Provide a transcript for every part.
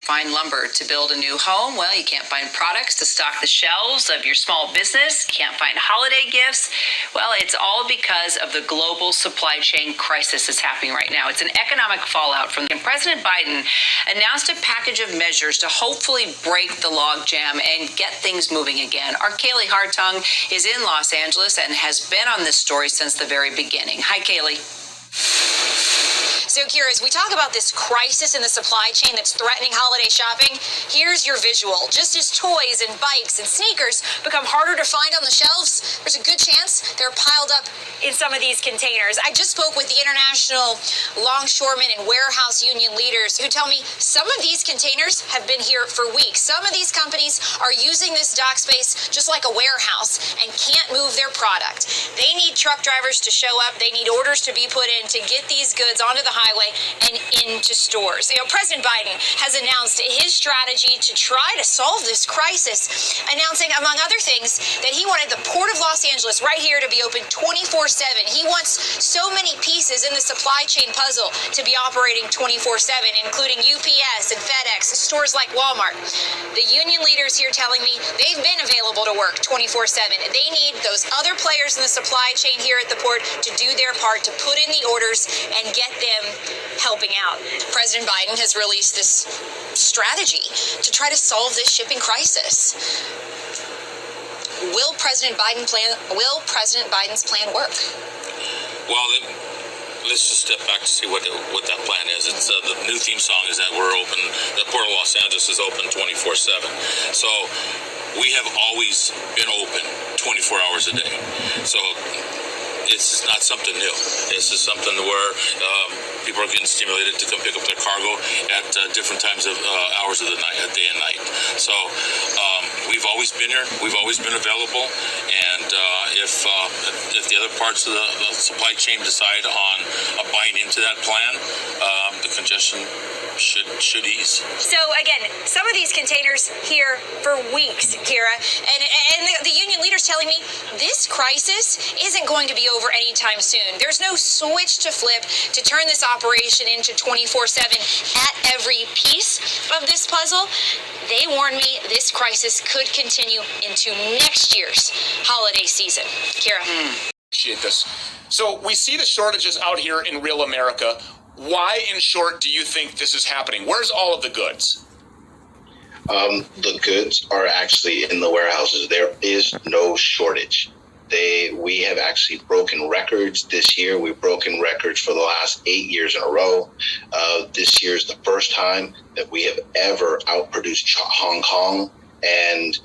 Find lumber to build a new home? Well, you can't find products to stock the shelves of your small business. Can't find holiday gifts. Well, it's all because of the global supply chain crisis that's happening right now. It's an economic fallout from President Biden announced a package of measures to hopefully break the logjam and get things moving again. Our Kaylee Hartung is in Los Angeles and has been on this story since the very beginning. Hi, Kaylee. So, Kira, as we talk about this crisis in the supply chain that's threatening holiday shopping, here's your visual. Just as toys and bikes and sneakers become harder to find on the shelves, there's a good chance they're piled up in some of these containers. I just spoke with the International Longshoremen and Warehouse Union leaders who tell me some of these containers have been here for weeks. Some of these companies are using this dock space just like a warehouse and can't move their product. They need truck drivers to show up. They need orders to be put in to get these goods onto the highway and into stores. You know, President Biden has announced his strategy to try to solve this crisis, announcing, among other things, that he wanted the Port of Los Angeles right here to be open 24/7. He wants so many pieces in the supply chain puzzle to be operating 24/7, including UPS and FedEx, stores like Walmart. The union leaders here telling me they've been available to work 24/7. They need those other players in the supply chain here at the port to do their part to put in the orders and get them helping out. President Biden has released this strategy to try to solve this shipping crisis. Will President Biden's plan work? Well, let's just step back to see what that plan is. It's the new theme song is that we're open. The Port of Los Angeles is open 24/7. So we have always been open 24 hours a day. So it's not something new. This is something where people are getting stimulated to come pick up their cargo at different times of hours of the night, day and night. So we've always been here. We've always been available. And if the other parts of the supply chain decide on buying into that plan, the congestion should ease. So again, some of these containers here for weeks, Kira, and the union leaders telling me this crisis isn't going to be over anytime soon. There's no switch to flip to turn this operation into 24/7 at every piece of this puzzle. They warn me this crisis could continue into next year's holiday season. Kira. Appreciate this. So we see the shortages out here in real America. Why, in short, do you think this is happening? Where's all of the goods? The goods are actually in the warehouses. There is no shortage. We have actually broken records this year. We've broken records for the last 8 years in a row. This year is the first time that we have ever outproduced Hong Kong. And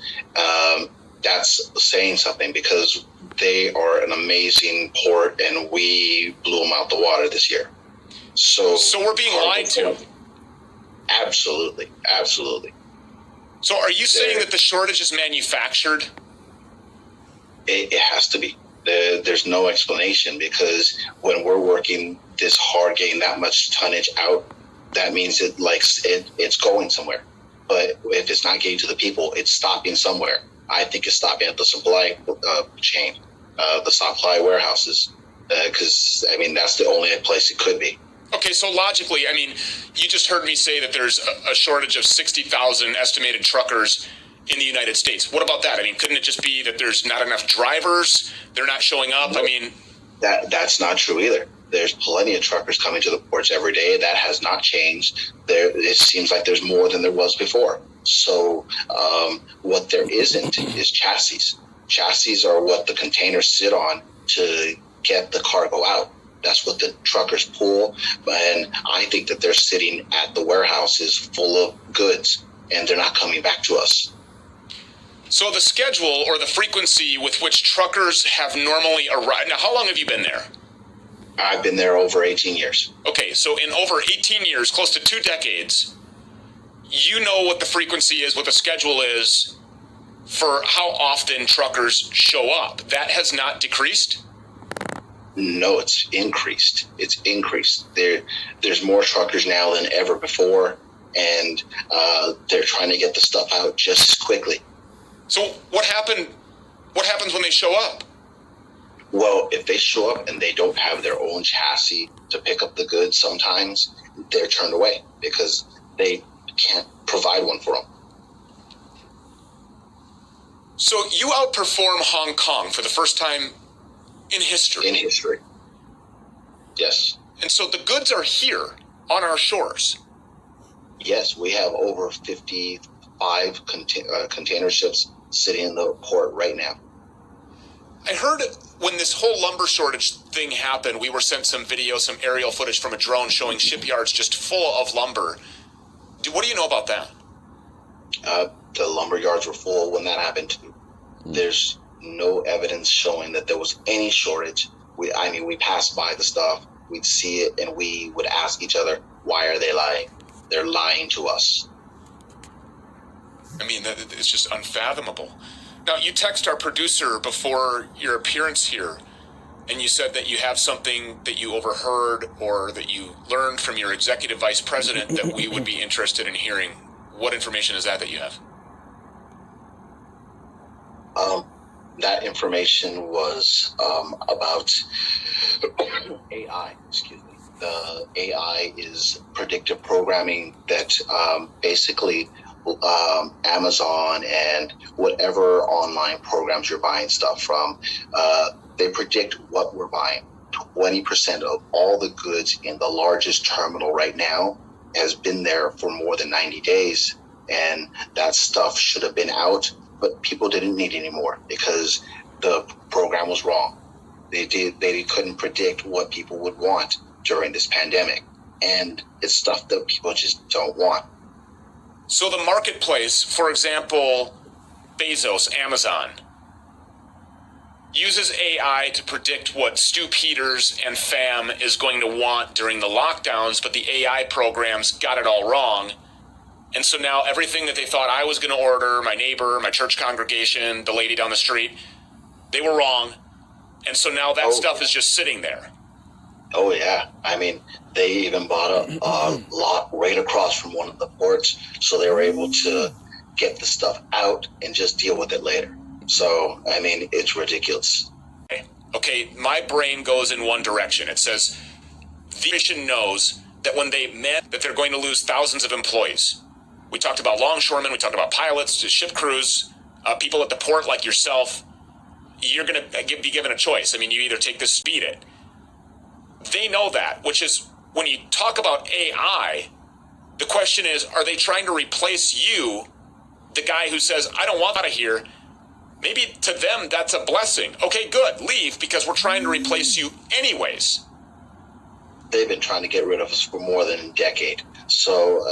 that's saying something because they are an amazing port and we blew them out the water this year. So we're being lied to. Absolutely. Absolutely. So are you saying that the shortage is manufactured? It has to be. There's no explanation because when we're working this hard, getting that much tonnage out, that means it's going somewhere. But if it's not getting to the people, it's stopping somewhere. I think it's stopping at the supply chain, the supply warehouses, because, that's the only place it could be. Okay, so logically, you just heard me say that there's a shortage of 60,000 estimated truckers in the United States. What about that? Couldn't it just be that there's not enough drivers? They're not showing up? That's not true either. There's plenty of truckers coming to the ports every day. That has not changed. It seems like there's more than there was before. So what there isn't is chassis. Chassis are what the containers sit on to get the cargo out. That's what the truckers pull. And I think that they're sitting at the warehouses full of goods and they're not coming back to us. So the schedule or the frequency with which truckers have normally arrived. Now, how long have you been there? I've been there over 18 years. Okay, so in over 18 years, close to 2 decades, you know what the frequency is, what the schedule is for how often truckers show up. That has not decreased? No, it's increased. It's increased. There's more truckers now than ever before, and they're trying to get the stuff out just as quickly. So what happens when they show up? Well, if they show up and they don't have their own chassis to pick up the goods, sometimes they're turned away because they can't provide one for them. So you outperform Hong Kong for the first time in history. In history. Yes. And so the goods are here on our shores. Yes, we have over 55 container ships sitting in the port right now. I heard when this whole lumber shortage thing happened, we were sent some video, some aerial footage from a drone showing shipyards just full of lumber. What do you know about that? The lumber yards were full when that happened too. There's no evidence showing that there was any shortage. We passed by the stuff, we'd see it, and we would ask each other, why are they lying? They're lying to us. I mean, it's just unfathomable. Now, you text our producer before your appearance here, and you said that you have something that you overheard or that you learned from your executive vice president that we would be interested in hearing. What information is that you have? That information was about AI, excuse me. The AI is predictive programming that basically Amazon and whatever online programs you're buying stuff from, they predict what we're buying. 20% of all the goods in the largest terminal right now has been there for more than 90 days. And that stuff should have been out, but people didn't need any more because the program was wrong. They couldn't predict what people would want during this pandemic. And it's stuff that people just don't want. So the marketplace, for example, Bezos, Amazon, uses AI to predict what Stu Peters and fam is going to want during the lockdowns, but the AI programs got it all wrong. And so now everything that they thought I was going to order, my neighbor, my church congregation, the lady down the street, they were wrong. And so now that stuff is just sitting there. Oh, yeah. I mean, they even bought a lot right across from one of the ports, so they were able to get the stuff out and just deal with it later. So, I mean, it's ridiculous. Okay, my brain goes in one direction. It says the mission knows that when they met that they're going to lose thousands of employees. We talked about longshoremen, we talked about pilots, ship crews, people at the port like yourself. You're going to be given a choice. I mean, you either take this, beat it. They know that, which is when you talk about AI, the question is, are they trying to replace you, the guy who says, I don't want out of here? Maybe to them, that's a blessing. Okay, good, leave because we're trying to replace you anyways. They've been trying to get rid of us for more than a decade. So,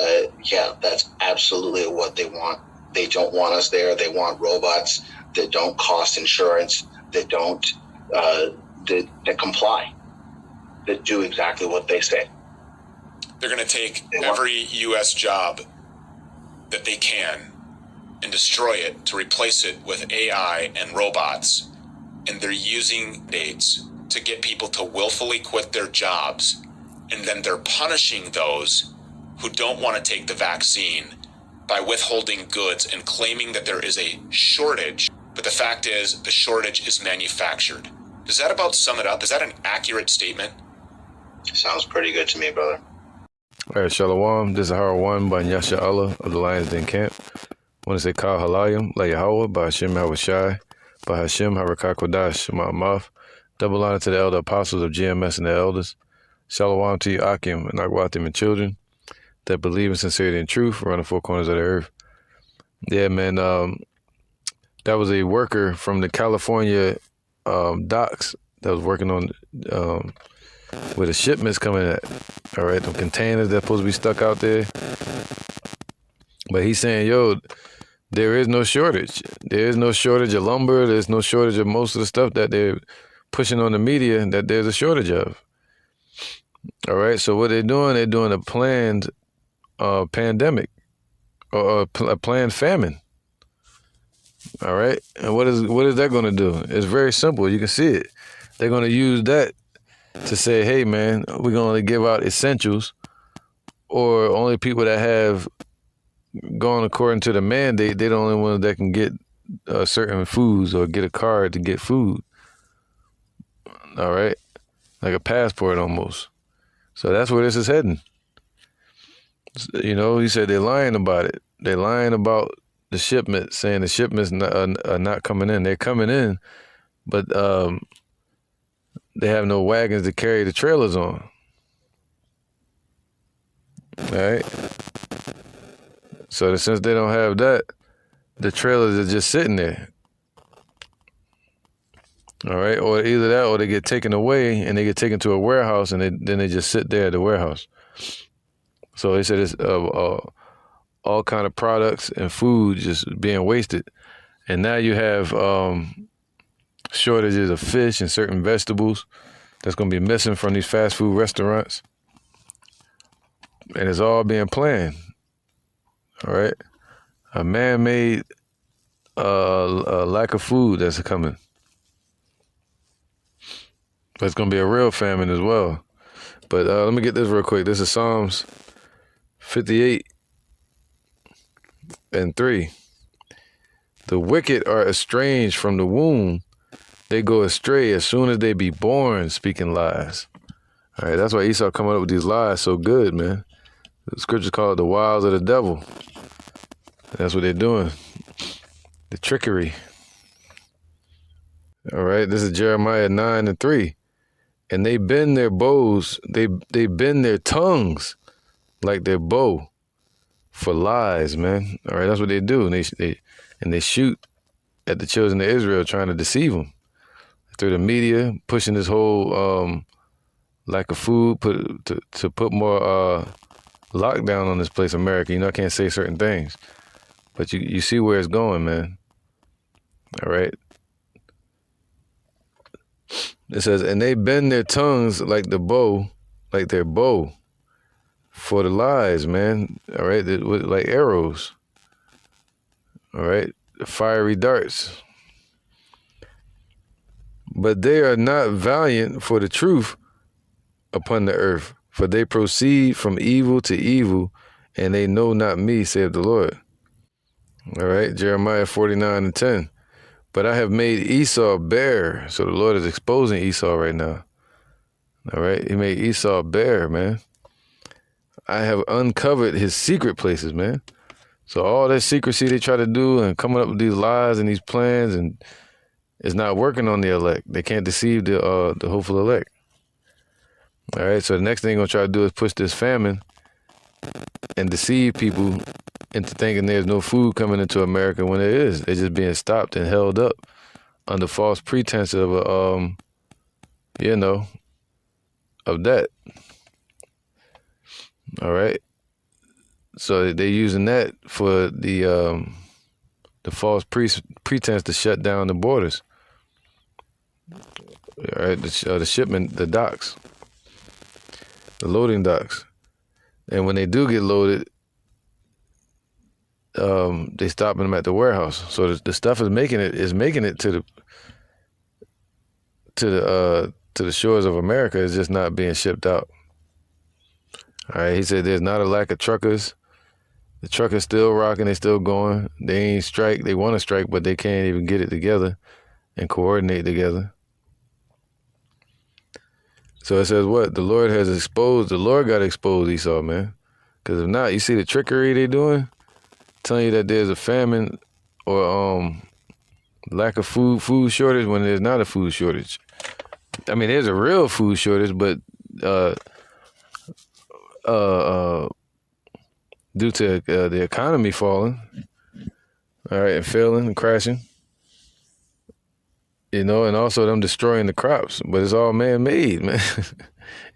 yeah, that's absolutely what they want. They don't want us there. They want robots that don't cost insurance, that don't, that comply, that do exactly what they say. They're going to take every U.S. job that they can and destroy it to replace it with AI and robots. And they're using dates to get people to willfully quit their jobs. And then they're punishing those who don't want to take the vaccine by withholding goods and claiming that there is a shortage. But the fact is, the shortage is manufactured. Does that about sum it up? Is that an accurate statement? Sounds pretty good to me, brother. All right, Shalom. This is Harold 1 by Yasha Allah of the Lions Den Camp. I want to say Kal Halayim, La Yahweh, by Hashem Hawashai, by Hashem Harakah Kodash, Ma'amath. Double honor to the elder apostles of GMS and the elders. Shalom to you, Akim, and Akwatim and children that believe in sincerity and truth around the four corners of the earth. Yeah, man, that was a worker from the California docks that was working on where the shipments coming at. All right, them containers that's supposed to be stuck out there. But he's saying, yo, there is no shortage. There is no shortage of lumber. There's no shortage of most of the stuff that they're pushing on the media that there's a shortage of. All right, so what they're doing a planned pandemic or a planned famine. All right, and what is that going to do? It's very simple. You can see it. They're going to use that to say, hey, man, we're going to only give out essentials, or only people that have gone according to the mandate, they're the only ones that can get certain foods or get a card to get food. All right, like a passport almost. So that's where this is heading. You know, he said they're lying about it. They're lying about the shipment, saying the shipments are not coming in. They're coming in, but they have no wagons to carry the trailers on. All right. So since they don't have that, the trailers are just sitting there. All right. Or either that or they get taken away and they get taken to a warehouse and then they just sit there at the warehouse. So they said it's all kind of products and food just being wasted. And now you have shortages of fish and certain vegetables that's going to be missing from these fast food restaurants. And it's all being planned. All right. A man-made lack of food that's coming. But it's going to be a real famine as well. But let me get this real quick. This is Psalms 58:3. The wicked are estranged from the womb. They go astray as soon as they be born, speaking lies. All right, that's why Esau coming up with these lies so good, man. The scriptures call it the wiles of the devil. That's what they're doing. The trickery. All right, this is Jeremiah 9:3. And they bend their bows, they bend their tongues like their bow for lies, man. All right, that's what they do. And they shoot at the children of Israel, trying to deceive them through the media, pushing this whole lack of food, to put more lockdown on this place, America. You know, I can't say certain things, but you see where it's going, man. All right. It says, and they bend their tongues like their bow for the lies, man. All right, like arrows. All right, fiery darts. But they are not valiant for the truth upon the earth, for they proceed from evil to evil, and they know not me, saith the Lord. All right, Jeremiah 49:10. But I have made Esau bare. So the Lord is exposing Esau right now. All right. He made Esau bare, man. I have uncovered his secret places, man. So all that secrecy they try to do and coming up with these lies and these plans, and it's not working on the elect. They can't deceive the hopeful elect. All right. So the next thing they're going to try to do is push this famine and deceive people into thinking there's no food coming into America when there is. They're just being stopped and held up under false pretense of of that. All right. So they're using that for the false pretense to shut down the borders. All right, the shipment, the docks, the loading docks, and when they do get loaded, they stopping them at the warehouse. So the stuff is making it to the shores of America. It's just not being shipped out. All right, he said there's not a lack of truckers. The truckers still rocking, they still going. They ain't strike. They want to strike, but they can't even get it together and coordinate together. So it says what? The Lord got to expose Esau, man. Because if not, you see the trickery they doing? Telling you that there's a famine or lack of food shortage when there's not a food shortage. I mean, there's a real food shortage, but due to the economy falling, all right, and failing and crashing, and also them destroying the crops, but it's all man-made, man.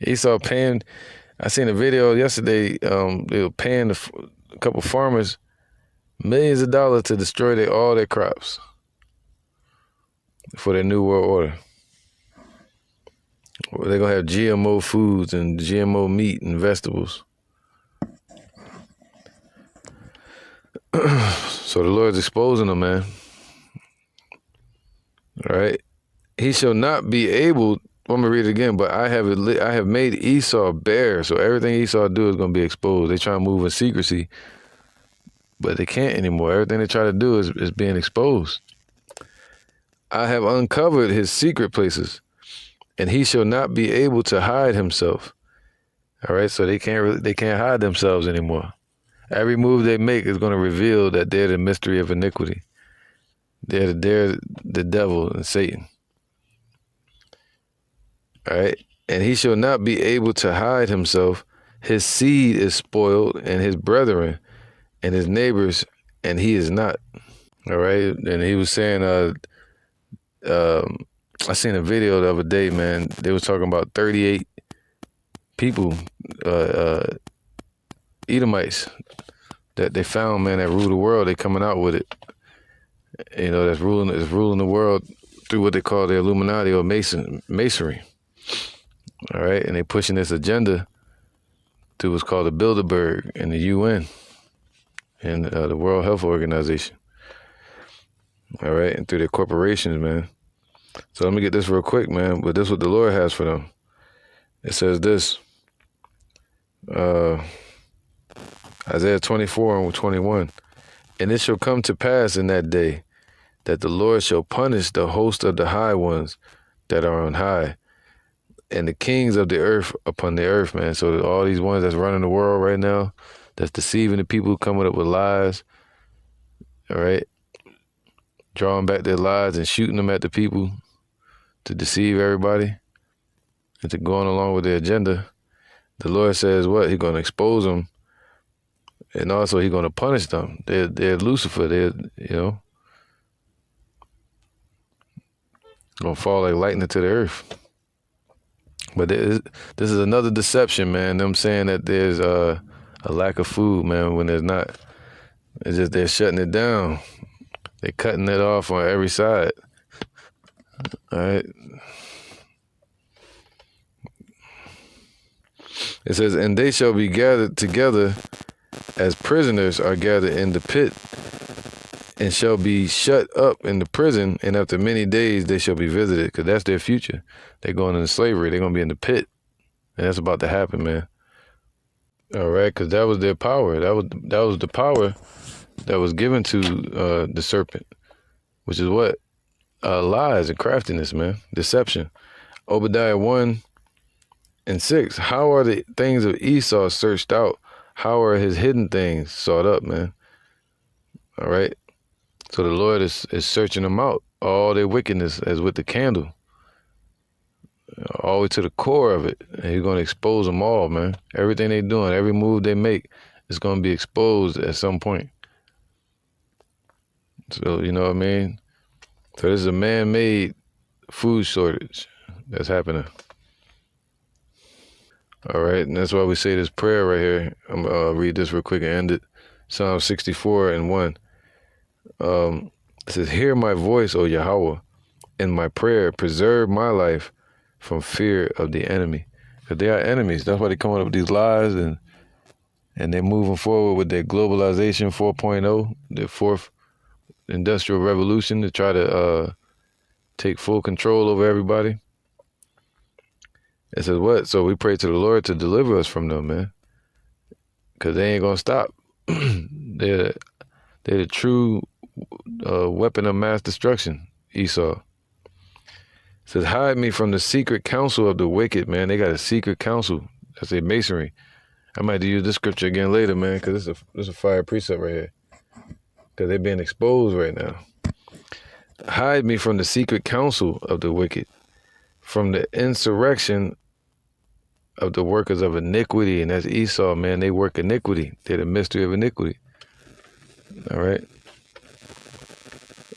Esau paying. I seen a video yesterday. They were paying a couple farmers millions of dollars to destroy all their crops for their new world order. They're going to have GMO foods and GMO meat and vegetables. So the Lord's exposing them, man. All right. He shall not be able, I'm going to read it again, but I have made Esau bare. So everything Esau do is going to be exposed. They try to move in secrecy, but they can't anymore. Everything they try to do is being exposed. I have uncovered his secret places, and he shall not be able to hide himself. All right, so they can't hide themselves anymore. Every move they make is going to reveal that they're the mystery of iniquity. They're the devil and Satan. All right. And he shall not be able to hide himself. His seed is spoiled, and his brethren and his neighbors, and he is not. All right. And he was saying, I seen a video the other day, man. They was talking about 38 people, Edomites, that they found, man, that rule the world. They coming out with it. You know, that's ruling the world through what they call the Illuminati or Masonry. All right. And they pushing this agenda through what's called the Bilderberg and the UN and the World Health Organization. All right. And through their corporations, man. So let me get this real quick, man. But this is what the Lord has for them. It says this, Isaiah 24 and 21. And it shall come to pass in that day that the Lord shall punish the host of the high ones that are on high, and the kings of the earth upon the earth, man. So all these ones that's running the world right now, that's deceiving the people, coming up with lies, all right, drawing back their lies and shooting them at the people to deceive everybody and to going along with their agenda. The Lord says what? He's going to expose them, and also he's going to punish them. They're Lucifer. They're, going to fall like lightning to the earth. But this is another deception, man. Them saying that there's a lack of food, man, when there's not. It's just they're shutting it down. They're cutting it off on every side. All right. It says, and they shall be gathered together as prisoners are gathered in the pit, and shall be shut up in the prison, and after many days they shall be visited, because that's their future. They're going into slavery. They're going to be in the pit, and that's about to happen, man. All right, because that was their power. That was the power that was given to the serpent, which is what? Lies and craftiness, man. Deception. Obadiah 1 and 6. How are the things of Esau searched out? How are his hidden things sought up, man? All right. So the Lord is searching them out. All their wickedness as with the candle. All the way to the core of it. And he's going to expose them all, man. Everything they're doing, every move they make is going to be exposed at some point. So, you know what I mean? So this is a man-made food shortage that's happening. All right, and that's why we say this prayer right here. I'm going to read this real quick and end it. Psalm 64 and 1. It says, hear my voice, O Yahweh, in my prayer. Preserve my life from fear of the enemy. Because they are enemies. That's why they're coming up with these lies, and they're moving forward with their globalization 4.0, their fourth industrial revolution, to try to take full control over everybody. It says what? So we pray to the Lord to deliver us from them, man. Because they ain't going to stop. They're the true weapon of mass destruction, Esau. It says, hide me from the secret counsel of the wicked, man. They got a secret counsel. That's a masonry. I might use this scripture again later, man, because this is a fire precept right here. Because they're being exposed right now. Hide me from the secret counsel of the wicked, from the insurrection of the workers of iniquity. And that's Esau, man. They work iniquity. They're the mystery of iniquity. All right.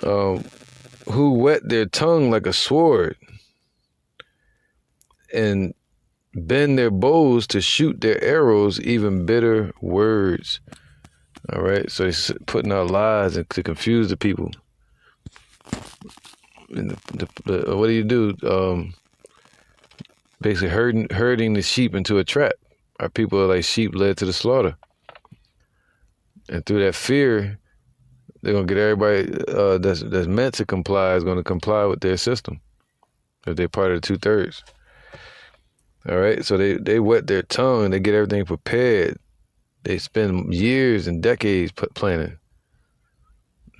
Who whet their tongue like a sword and bend their bows to shoot their arrows, even bitter words. All right. So he's putting out lies and to confuse the people. And what do? Basically herding the sheep into a trap. Our people are like sheep led to the slaughter. And through that fear, they're gonna get everybody that's meant to comply is gonna comply with their system if they're part of the 2/3. All right, so they wet their tongue. They get everything prepared. They spend years and decades planning.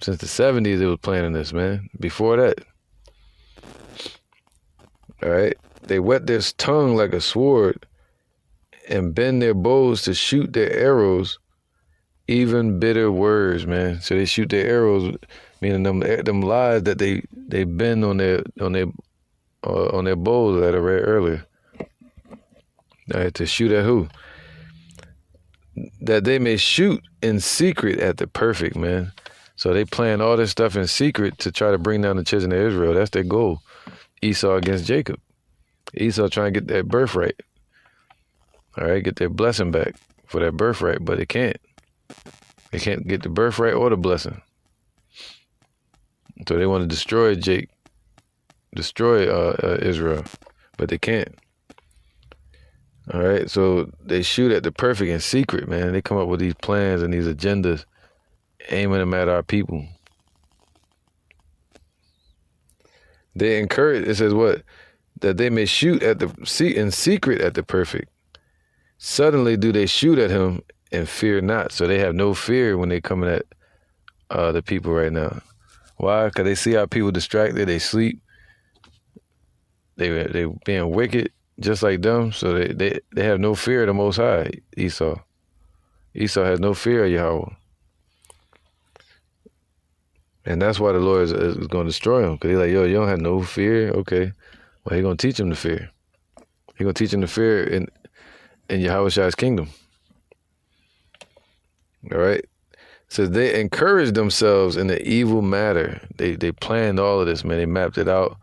Since the 70s, they was planning this, man. Before that, all right, they wet their tongue like a sword and bend their bows to shoot their arrows, even bitter words, man. So they shoot their arrows, meaning them lies that they bend on their bows that I read earlier. All right, to shoot at who? That they may shoot in secret at the perfect, man. So they plan all this stuff in secret to try to bring down the children of Israel. That's their goal. Esau against Jacob. Esau trying to get that birthright. All right, get their blessing back for that birthright, but they can't. They can't get the birthright or the blessing. So they want to destroy Israel, but they can't. All right, so they shoot at the perfect in secret, man. They come up with these plans and these agendas, aiming them at our people. They encourage, it says what? That they may shoot at in secret at the perfect. Suddenly do they shoot at him and fear not. So they have no fear when they coming at the people right now. Why? Because they see our people distracted, they sleep, they being wicked just like them. So they have no fear of the Most High, Esau. Esau has no fear of Yahweh. And that's why the Lord is going to destroy him. Because he's like, yo, you don't have no fear? Okay. Well, he's going to teach him to fear. He's going to teach him to fear in Yahweh kingdom. All right? It says they encourage themselves in the evil matter. They planned all of this, man. They mapped it out.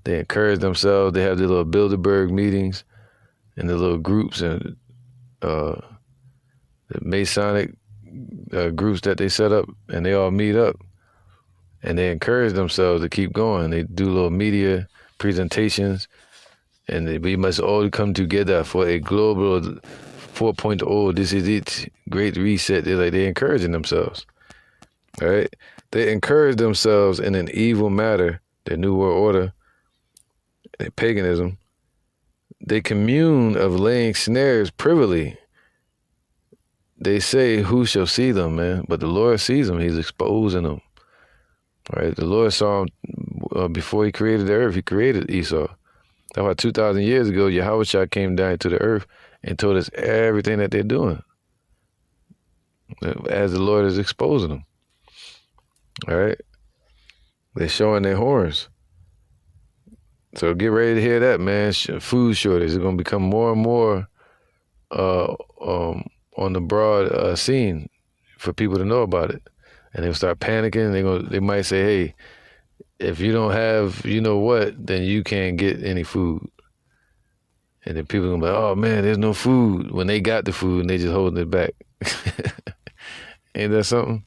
They encourage themselves. They have their little Bilderberg meetings and the little groups and the Masonic groups that they set up, and they all meet up. And they encourage themselves to keep going. They do little media presentations, and we must all come together for a global 4.0. This is it. Great reset. They're encouraging themselves. All right? They encourage themselves in an evil matter, their New World Order, and paganism. They commune of laying snares privily. They say, who shall see them, man? But the Lord sees them. He's exposing them. All right, the Lord saw him before he created the earth. He created Esau. That's why 2,000 years ago, Yahweh came down to the earth and told us everything that they're doing as the Lord is exposing them. All right? They're showing their horns. So get ready to hear that, man. Food shortage is going to become more and more on the broad scene for people to know about it. And they'll start panicking. They might say, hey, if you don't have you know what, then you can't get any food. And then people are going to be like, oh, man, there's no food. When they got the food and they just holding it back. Ain't that something?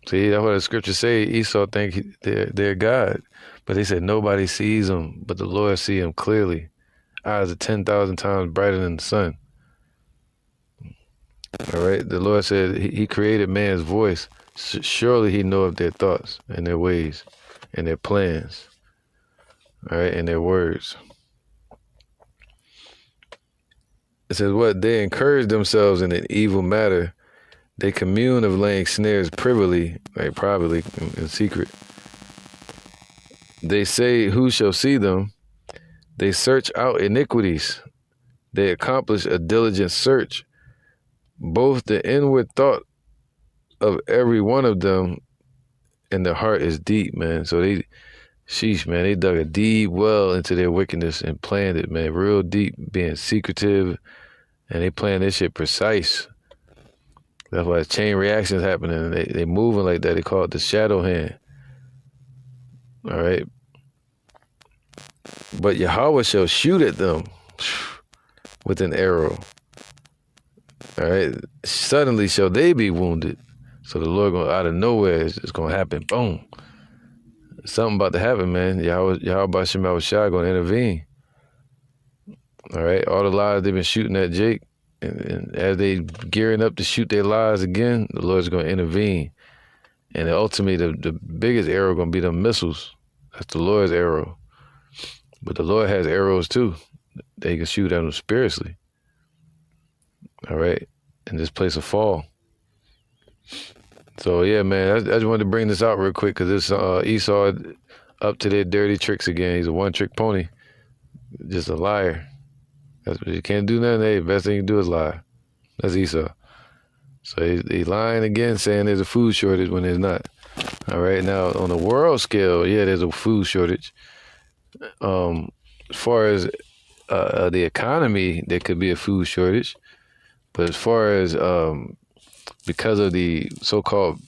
See, that's what the scriptures say. Esau think they're God. But they said nobody sees them, but the Lord see them clearly. Eyes are 10,000 times brighter than the sun. All right, the Lord said he created man's voice. Surely he knoweth their thoughts and their ways and their plans. All right, and their words. It says what? They encourage themselves in an evil matter. They commune of laying snares privily, right, privately, in secret. They say, who shall see them? They search out iniquities. They accomplish a diligent search. Both the inward thought of every one of them and the heart is deep, man. So they dug a deep well into their wickedness and planned it, man, real deep, being secretive, and they planned this shit precise. That's why chain reactions happening. They moving like that. They call it the shadow hand. All right. But Yahweh shall shoot at them with an arrow. All right. Suddenly shall they be wounded. So the Lord going out of nowhere is going to happen. Boom. Something about to happen, man. Yahweh Shema Shai going to intervene. All right. All the lies they've been shooting at Jake, and as they gearing up to shoot their lies again, the Lord's going to intervene. And ultimately, the biggest arrow going to be the missiles. That's the Lord's arrow. But the Lord has arrows too. They can shoot at them spiritually. All right. And this place will fall. So, yeah, man, I just wanted to bring this out real quick because this Esau up to their dirty tricks again. He's a one-trick pony. Just a liar. You can't do nothing. Hey, best thing you can do is lie. That's Esau. So he lying again, saying there's a food shortage when there's not. All right, now on the world scale, yeah, there's a food shortage. As far as the economy, there could be a food shortage. But as far as because of the so-called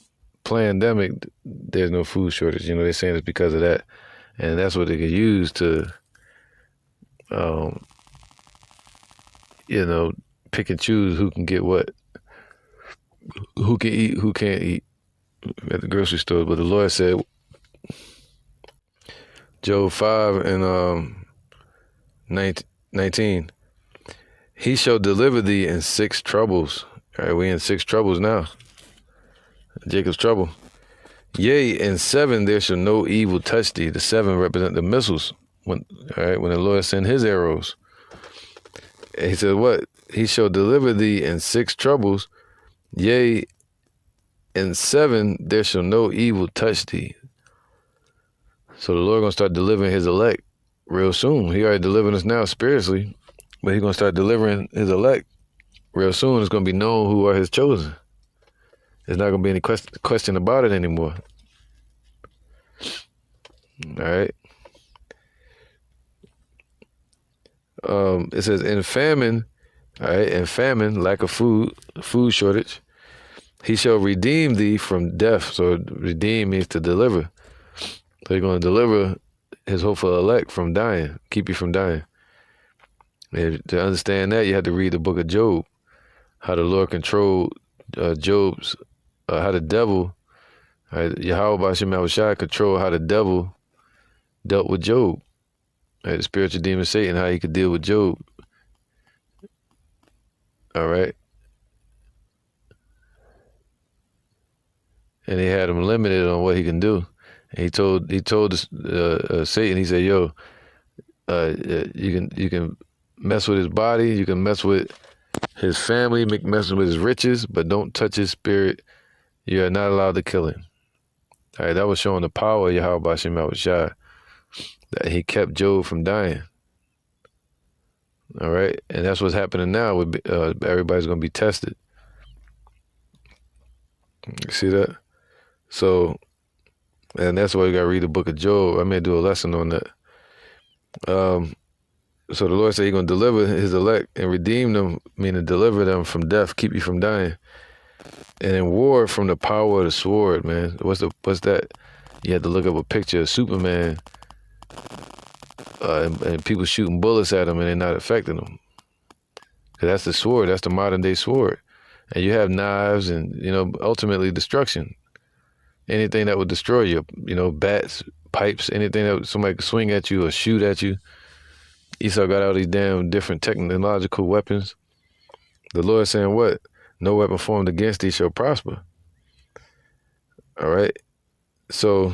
pandemic, there's no food shortage. You know, they're saying it's because of that, and that's what they could use to, you know, pick and choose who can get what, who can eat, who can't eat at the grocery store. But the Lord said, Job 5 and 19, He shall deliver thee in 6 troubles. All right, we in 6 troubles now. Jacob's trouble. Yea, in 7 there shall no evil touch thee. The 7 represent the missiles. When the Lord sent his arrows. He said, what? He shall deliver thee in 6 troubles. Yea, in 7 there shall no evil touch thee. So the Lord gonna start delivering his elect real soon. He already delivering us now spiritually, but he's gonna start delivering his elect real soon. It's gonna be known who are his chosen. There's not gonna be any question about it anymore. All right. It says in famine, all right, in famine, lack of food shortage, he shall redeem thee from death. So redeem means to deliver. So he's going to deliver his hopeful elect from dying, keep you from dying. And to understand that, you have to read the book of Job, how the Lord controlled Job's, how the devil, Yahweh B'Shem Yahushua controlled how the devil dealt with Job. The spiritual demon Satan, how he could deal with Job. All right. And he had him limited on what he can do. And he told Satan, he said, yo, you can mess with his body, you can mess with his family, mess with his riches, but don't touch his spirit. You are not allowed to kill him. All right, that was showing the power of Yahweh B'Shem Yahushua, that he kept Job from dying. All right, and that's what's happening now. With everybody's going to be tested. You see that? So, and that's why you got to read the book of Job. I may do a lesson on that. So the Lord said he's going to deliver his elect and redeem them, meaning deliver them from death, keep you from dying. And in war, from the power of the sword, man. What's that? You had to look up a picture of Superman and people shooting bullets at him and they're not affecting them. Because that's the sword. That's the modern day sword. And you have knives and, ultimately destruction. Anything that would destroy you, bats, pipes, anything that somebody could swing at you or shoot at you. Esau got all these damn different technological weapons. The Lord saying what? No weapon formed against thee shall prosper. All right? So,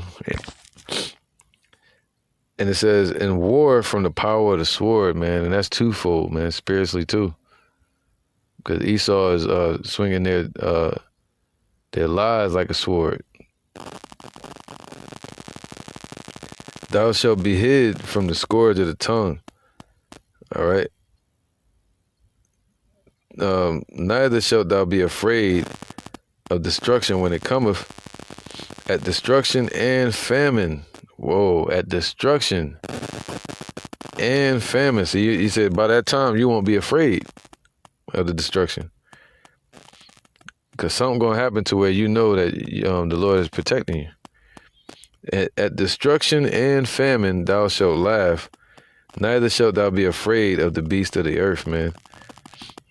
and it says, in war from the power of the sword, man, and that's twofold, man, spiritually too. Because Esau is swinging their lies like a sword. Thou shalt be hid from the scourge of the tongue. All right? Neither shalt thou be afraid of destruction when it cometh, at destruction and famine. Whoa, at destruction and famine. So he said by that time you won't be afraid of the destruction. Because something going to happen to where you know that the Lord is protecting you. At destruction and famine thou shalt laugh, neither shalt thou be afraid of the beast of the earth, man.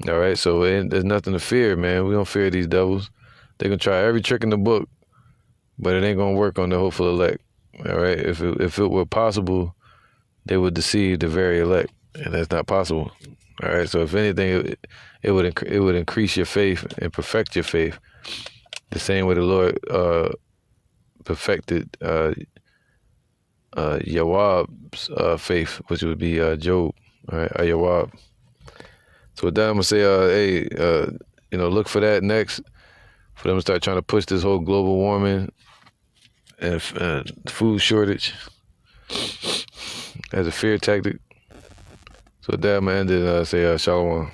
All right, so there's nothing to fear, man. We don't fear these devils. They're going to try every trick in the book, but it ain't going to work on the hopeful elect. All right, if it were possible, they would deceive the very elect, and that's not possible. All right, so if anything, it would increase your faith and perfect your faith, the same way the Lord perfected Yawab's faith, which would be Job. All right, Yawab. So with that, I'm gonna say, look for that next, for them to start trying to push this whole global warming and food shortage as a fear tactic. So with that, I'm gonna end it. Say shalom.